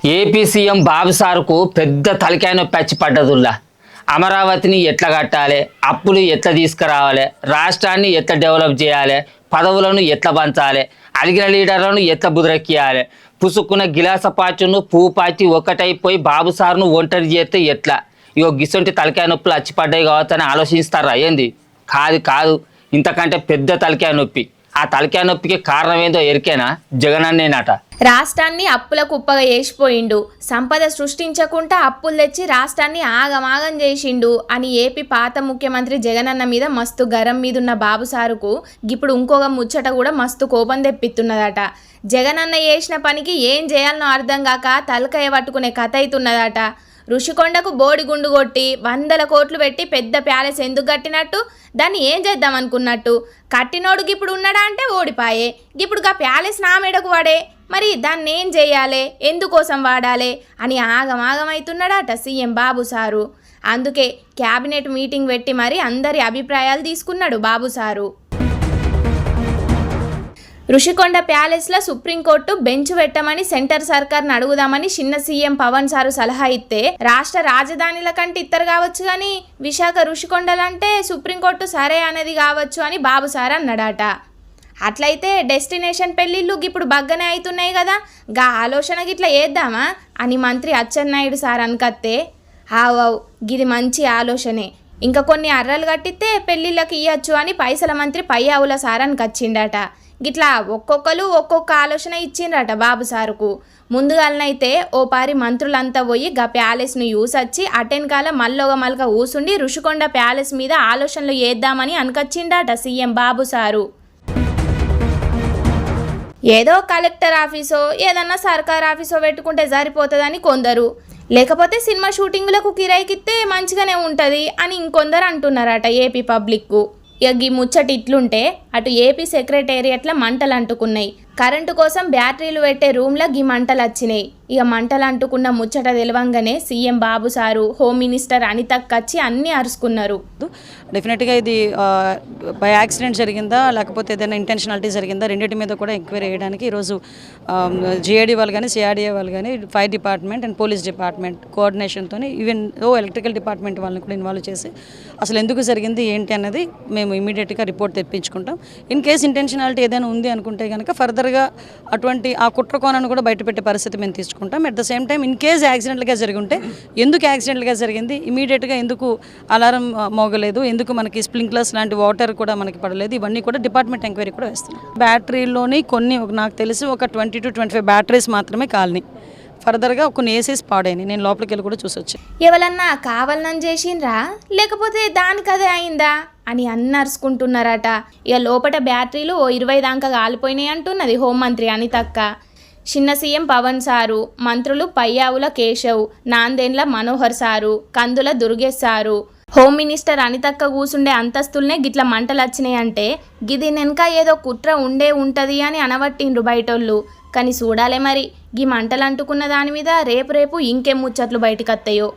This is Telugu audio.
ఏపీ సీఎం బాబు సార్కు పెద్ద తలకాయ నొప్పి వచ్చి పడ్డదుల్లా. అమరావతిని ఎట్లా కట్టాలి, అప్పులు ఎట్లా తీసుకురావాలి, రాష్ట్రాన్ని ఎట్లా డెవలప్ చేయాలి, పదవులను ఎట్లా పంచాలి, అడిగిన లీడర్లను ఎట్లా బుదరెక్కియాలి, పుసుక్కున్న గిలాస పాచును పువ్వు పాచి ఒక్కటైపోయి బాబు సార్ను ఒంటరి చేస్తే ఎట్లా, ఇగో గిసొంటి తలకాయ నొప్పులు వచ్చి పడ్డాయి కావచ్చని ఆలోచిస్తారా ఏంది? కాదు కాదు, ఇంతకంటే పెద్ద తలకాయ నొప్పి. ఆ తలకాయ నొప్పికి కారణం ఏందో ఎరికేనా? జగనన్నేనట. రాష్ట్రాన్ని అప్పుల కుప్పగా వేసిపోయిండు, సంపద సృష్టించకుండా అప్పులు తెచ్చి రాష్ట్రాన్ని ఆగమాగం చేసిండు అని ఏపీ పాత ముఖ్యమంత్రి జగనన్న మీద మస్తు గరం మీదున్న బాబు సారుకు ఇప్పుడు ఇంకొక ముచ్చట కూడా మస్తు కోపం తెప్పిస్తున్నదట. జగనన్న చేసిన పనికి ఏం చేయాలనో అర్థం కాక తలకాయ పట్టుకునే కథ అవుతున్నదట. ఋషికొండకు బోడి గుండు కొట్టి 100 కోట్లు పెట్టి పెద్ద ప్యాలెస్ ఎందుకు కట్టినట్టు, దాన్ని ఏం చేద్దాం అనుకున్నట్టు, కట్టినోడుకి ఇప్పుడు ఉన్నాడా అంటే ఓడిపాయే, ఇప్పుడు గా ప్యాలెస్ నా మెడకు వాడే, మరి దాన్ని ఏం చేయాలి, ఎందుకోసం వాడాలి అని ఆగమాగమవుతున్నాడట సీఎం బాబు సారు. అందుకే క్యాబినెట్ మీటింగ్ పెట్టి మరి అందరి అభిప్రాయాలు తీసుకున్నాడు బాబు సారు. ఋషికొండ ప్యాలెస్లో సుప్రీంకోర్టు బెంచ్ పెట్టమని సెంటర్ సర్కార్ని అడుగుదామని చిన్న సీఎం పవన్ సారు సలహా ఇస్తే, రాష్ట్ర రాజధానిల కంటే ఇద్దరు కావచ్చు కానీ విశాఖ ఋషికొండలంటే సుప్రీంకోర్టు సరే అనేది కావచ్చు అని బాబు సార్ అన్నాడట. అట్లయితే డెస్టినేషన్ పెళ్ళిళ్ళు ఇప్పుడు బగ్గనే అవుతున్నాయి కదా, గా ఆలోచన గిట్లా వేద్దామా అని మంత్రి అచ్చెన్నాయుడు సార్ అనుకత్తే, ఆవవు గిది మంచి ఆలోచనే, ఇంకా కొన్ని అర్రలు కట్టిస్తే పెళ్ళిళ్ళకి ఇయ్యచ్చు అని పైసల మంత్రి పయ్యావుల సార్ అనికొచ్చిండట. గిట్లా ఒక్కొక్కరు ఒక్కొక్క ఆలోచన ఇచ్చిండ్రట బాబు సారుకు. ముందుగాలనైతే ఓ పారి మంత్రులంతా పోయి గా ప్యాలెస్ను యూసొచ్చి అటెన్కాల మల్లొగ మల్క ఊసుండి ఋషికొండ ప్యాలెస్ మీద ఆలోచనలు చేద్దామని అనుకొచ్చిండట సీఎం బాబు సారు. ఏదో కలెక్టర్ ఆఫీసో ఏదన్నా సర్కార్ ఆఫీసో పెట్టుకుంటే సరిపోతుందని కొందరు, లేకపోతే సినిమా షూటింగ్లకు కిరాయికిస్తే మంచిగానే ఉంటుంది అని ఇంకొందరు అంటున్నారట ఏపీ పబ్లిక్కు. ఇక ఈ ముచ్చటి ఇట్లుంటే అటు ఏపీ సెక్రటేరియట్లో మంటలు అంటుకున్నాయి. కరెంటు కోసం బ్యాటరీలు పెట్టే రూమ్లో ఈ మంటలు వచ్చినాయి. ఇక మంటలు అంటుకున్న ముచ్చట తెలవంగానే సీఎం బాబు సారు, హోమ్ మినిస్టర్ అనితకు వచ్చి అన్నీ అరుచుకున్నారు. డెఫినెట్గా ఇది బై యాక్సిడెంట్ జరిగిందా లేకపోతే ఏదైనా ఇంటెన్షనాలిటీ జరిగిందా, రెండింటి మీద కూడా ఎంక్వైరీ చేయడానికి ఈరోజు జిఐడి వాళ్ళు కానీ సిఆర్డిఏ వాళ్ళు కానీ fire department and police department కోఆర్డినేషన్తో ఈవెన్ ఎలక్ట్రికల్ డిపార్ట్మెంట్ వాళ్ళని కూడా ఇన్వాల్వ్ చేసి అసలు ఎందుకు జరిగింది ఏంటి అన్నది మేము ఇమీడియట్గా రిపోర్ట్ తెప్పించుకుంటాం. ఇన్ కేస్ ఇంటెన్షనాలిటీ ఏదైనా ఉంది అనుకుంటే కనుక ఫర్దర్గా అటువంటి ఆ కుట్ర కోణాన్ని కూడా బయటపెట్టే పరిస్థితి మేము తీసుకుంటాం. At the same time in case యాక్సిడెంట్గా జరిగి ఉంటే ఎందుకు యాక్సిడెంట్గా జరిగింది, ఇమీడియట్గా ఎందుకు అలారం మోగలేదు, ఎందుకు మనకి స్ప్రింక్లర్స్ లాంటి వాటర్ కూడా మనకి పడలేదు, ఇవన్నీ కూడా డిపార్ట్మెంట్ ఎంక్వైరీ కూడా వేస్తున్నాం. బ్యాటరీలోని కొన్ని నాకు తెలిసి ఒక 20 to 25 బ్యాటరీస్ మాత్రమే కాలినాయి. ఫర్దర్గా కొన్ని ఏసీస్ పాడైనాయి. నేను లోపలికి వెళ్ళి కూడా చూసొచ్చు. ఎవరన్నా కావాలని చేసిండ్రా లేకపోతే దానికదే అయిందా అని అరుచుకుంటున్నారట. ఇక లోపల బ్యాటరీలు ఓ 20 దాకా కాలిపోయినాయి అంటున్నది హోంమంత్రి అనితక్క. చిన్న సీఎం పవన్ సారు, మంత్రులు పయ్యావుల కేశవ్, నాందేండ్ల మనోహర్ సారు, కందుల దుర్గేష్ సారు, హోమ్ మినిస్టర్ అనితక్క కూసుండే అంతస్తుల్నే గిట్ల మంటలు వచ్చినాయంటే గిది వెనక ఏదో కుట్ర ఉంటది అని అనబట్టిండ్రు బయటోళ్ళు. కానీ చూడాలే మరి, గీ మంటలు అంటుకున్న దాని మీద రేపు ఇంకేం ముచ్చట్లు బయటకు వస్తాయో.